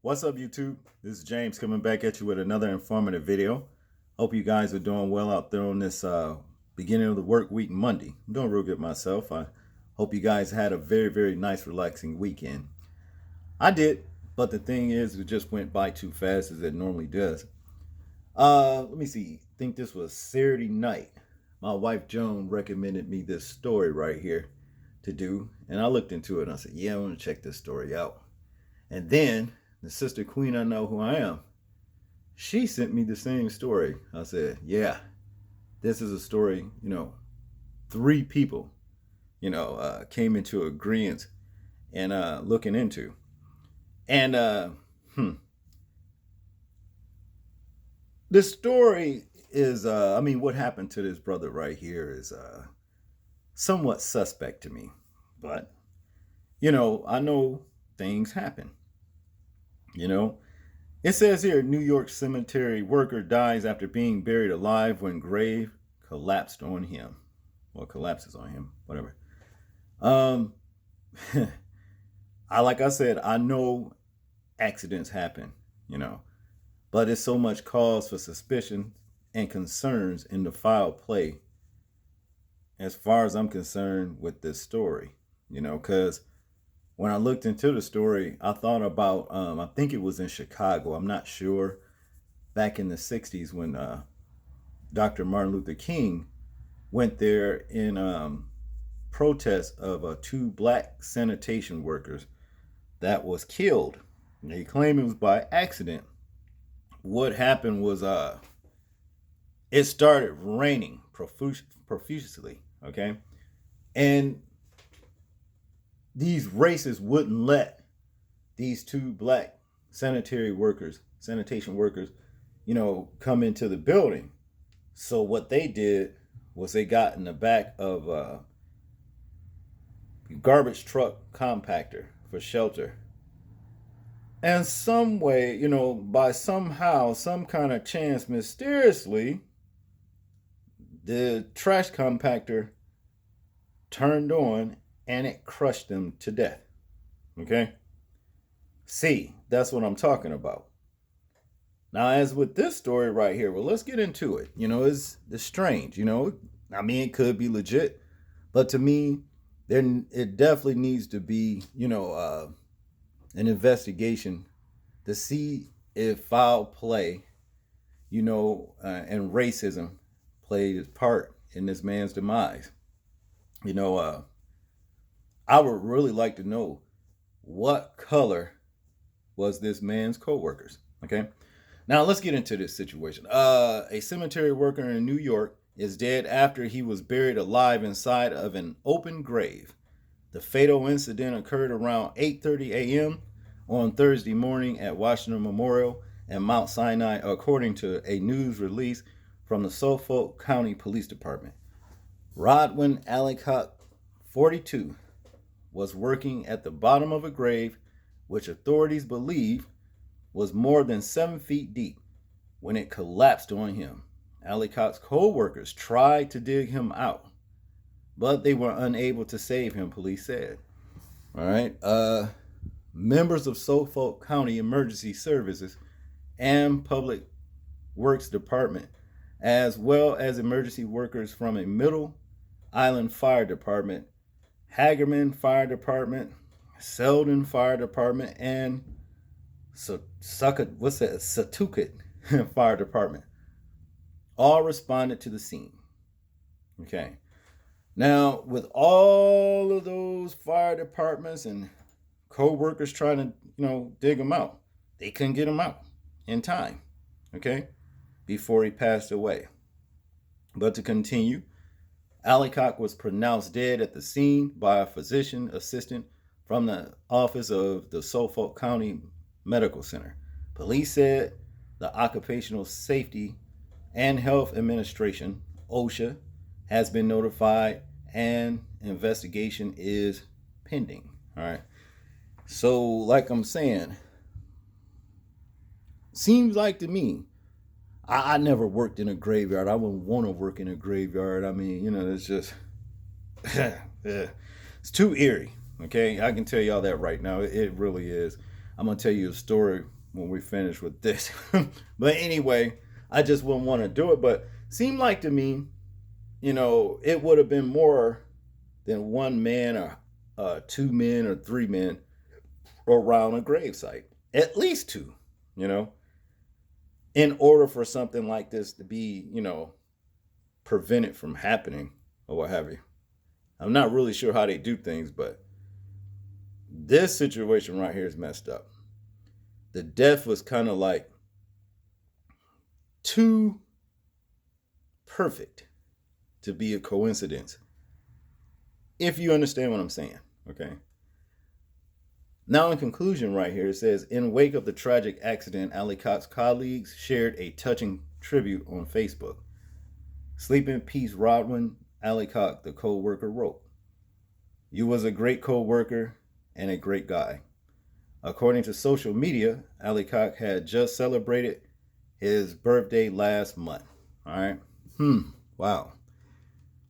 What's up, YouTube? This is James coming back at you with another informative video. Hope you guys are doing well out there on this beginning of the work week Monday. I'm doing real good myself. I hope you guys had a very nice, relaxing weekend. I did, but the thing is, it just went by too fast as it normally does. Let me see. I think this was Saturday night. My wife Joan recommended me this story right here to do, and I looked into it and I said, yeah, I want to check this story out. And then the sister Queen, I know who I am, she sent me the same story. I said, yeah, this is a story, three people, came into agreement and looking into. And the story is, what happened to this brother right here is somewhat suspect to me. But, I know things happen. It says here, New York cemetery worker dies after being buried alive when grave collapsed on him. Well, collapses on him, whatever. Um, like I said, I know accidents happen, but it's so much cause for suspicion and concerns in the foul play, as far as I'm concerned with this story, because when I looked into the story, I thought about, I think it was in Chicago, I'm not sure, back in the 60s when Dr. Martin Luther King went there in protest of two black sanitation workers that was killed. They claim it was by accident. What happened was it started raining profusely, okay? And these racists wouldn't let these two black sanitation workers, come into the building. So what they did was they got in the back of a garbage truck compactor for shelter. And some way, by somehow, some kind of chance, mysteriously, the trash compactor turned on and it crushed them to death. Okay? See, that's what I'm talking about. Now, as with this story right here, well, let's get into it. It's strange. It could be legit, but to me, then it definitely needs to be, an investigation to see if foul play, and racism played its part in this man's demise. I would really like to know what color was this man's co-workers. Okay. Now let's get into this situation. A cemetery worker in New York is dead after he was buried alive inside of an open grave. The fatal incident occurred around 8:30 a.m. on Thursday morning at Washington Memorial and Mount Sinai, according to a news release from the Suffolk County Police Department. Rodwin Allicock, 42, was working at the bottom of a grave, which authorities believe was more than 7 feet deep, when it collapsed on him. Allicock's co-workers tried to dig him out, but they were unable to save him, police said. All right. Members of Suffolk County Emergency Services and Public Works Department, as well as emergency workers from a Middle Island Fire Department, Hagerman Fire Department, Selden Fire Department, and Setauket Fire Department all responded to the scene. Okay. Now, with all of those fire departments and co-workers trying to, dig him out, they couldn't get him out in time, okay, before he passed away. But to continue, Allicock was pronounced dead at the scene by a physician assistant from the office of the Suffolk County Medical Center. Police said the Occupational Safety and Health Administration, OSHA, has been notified and investigation is pending. All right. So, like I'm saying, seems like to me, I never worked in a graveyard. I wouldn't want to work in a graveyard. It's just, it's too eerie. Okay, I can tell y'all that right now. It really is. I'm gonna tell you a story when we finish with this. But anyway, I just wouldn't want to do it. But seemed like to me, it would have been more than one man or two men or three men around a gravesite. At least two, you know, in order for something like this to be, prevented from happening or what have you. I'm not really sure how they do things, but this situation right here is messed up. The death was kind of like too perfect to be a coincidence. If you understand what I'm saying, okay? Now, in conclusion, right here, it says in wake of the tragic accident, Ali Cox's colleagues shared a touching tribute on Facebook. Sleep in peace, Rodwin. Ali Cox, the co-worker, wrote, "You was a great co-worker and a great guy." According to social media, Ali Cox had just celebrated his birthday last month. All right. Wow.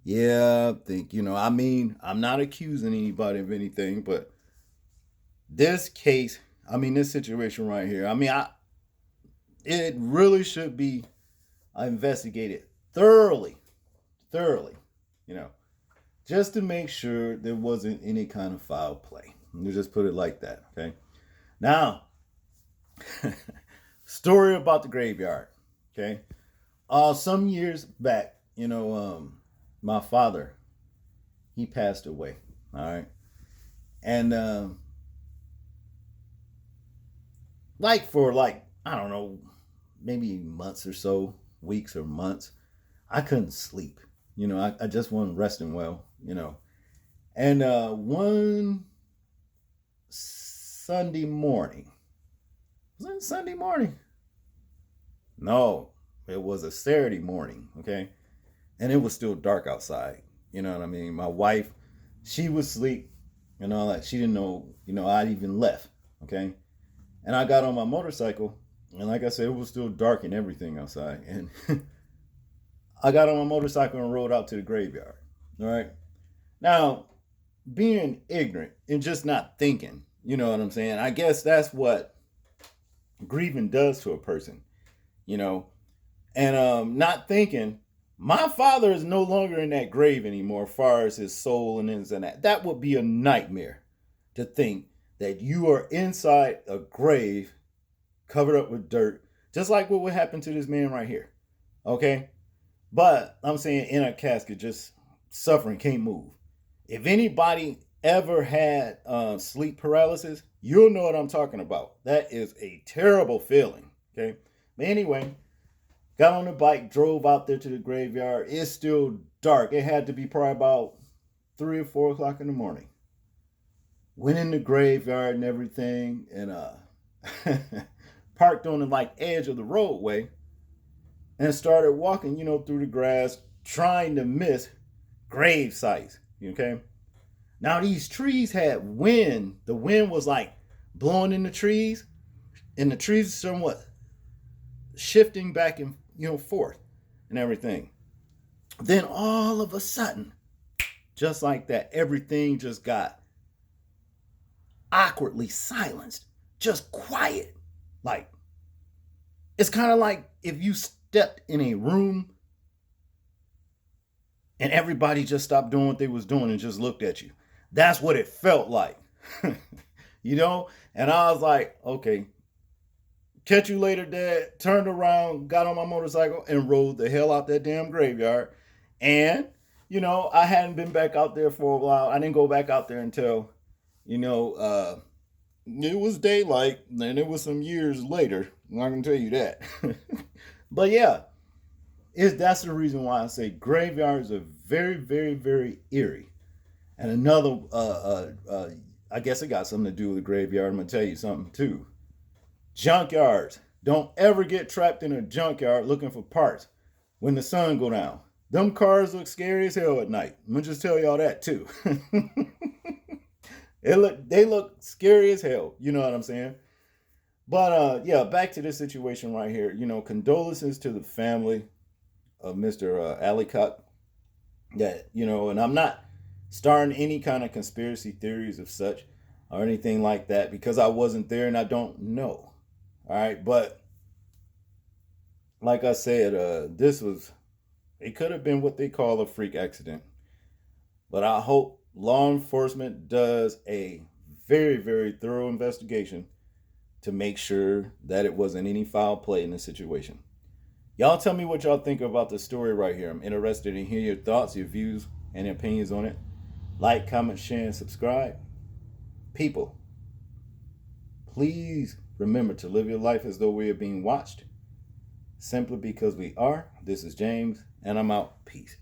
Yeah, I think, I'm not accusing anybody of anything, but this case, this situation right here, it really should be investigated thoroughly, you know, just to make sure there wasn't any kind of foul play. Let me just put it like that, okay? Now, story about the graveyard, okay? Some years back, my father, he passed away, all right? And I don't know, maybe months or so, weeks or months, I couldn't sleep. I just wasn't resting well, And one Sunday morning, was it Sunday morning? No, it was a Saturday morning, okay? And it was still dark outside. You know what I mean? My wife, she was asleep and all that. She didn't know, I'd even left, okay? And I got on my motorcycle, and like I said, it was still dark and everything outside. And I got on my motorcycle and rode out to the graveyard. All right. Now, being ignorant and just not thinking, you know what I'm saying? I guess that's what grieving does to a person, And not thinking, my father is no longer in that grave anymore, as far as his soul and this and that. That would be a nightmare to think that you are inside a grave covered up with dirt, just like what would happen to this man right here. Okay? But I'm saying in a casket, just suffering, can't move. If anybody ever had sleep paralysis, you'll know what I'm talking about. That is a terrible feeling. Okay? But anyway, got on the bike, drove out there to the graveyard. It's still dark. It had to be probably about 3 or 4 o'clock in the morning. Went in the graveyard and everything, and parked on the edge of the roadway, and started walking, through the grass, trying to miss grave sites. Okay. Now these trees had wind. The wind was blowing in the trees, and the trees somewhat shifting back and forth and everything. Then all of a sudden, just like that, everything just got awkwardly silenced, just quiet. It's kind of like if you stepped in a room and everybody just stopped doing what they was doing and just looked at you. That's what it felt like. And I was like, okay, catch you later, Dad. Turned around, got on my motorcycle, and rode the hell out that damn graveyard. And, I hadn't been back out there for a while. I didn't go back out there until, it was daylight, and it was some years later. I'm not going to tell you that. But yeah, that's the reason why I say graveyards are very, very, very eerie. And another, I guess it got something to do with the graveyard. I'm going to tell you something too. Junkyards. Don't ever get trapped in a junkyard looking for parts when the sun go down. Them cars look scary as hell at night. I'm going to just tell y'all that too. They look scary as hell. You know what I'm saying? But yeah, back to this situation right here. Condolences to the family of Mr. Ali Cox. That, and I'm not starting any kind of conspiracy theories of such. or anything like that because I wasn't there and I don't know. All right, but like I said, it could have been what they call a freak accident. But I hope law enforcement does a very, very thorough investigation to make sure that it wasn't any foul play in the situation. Y'all tell me what y'all think about the story right here. I'm interested in hearing your thoughts, your views, and opinions on it. Like, comment, share, and subscribe. People, please remember to live your life as though we are being watched. Simply because we are. This is James, and I'm out. Peace.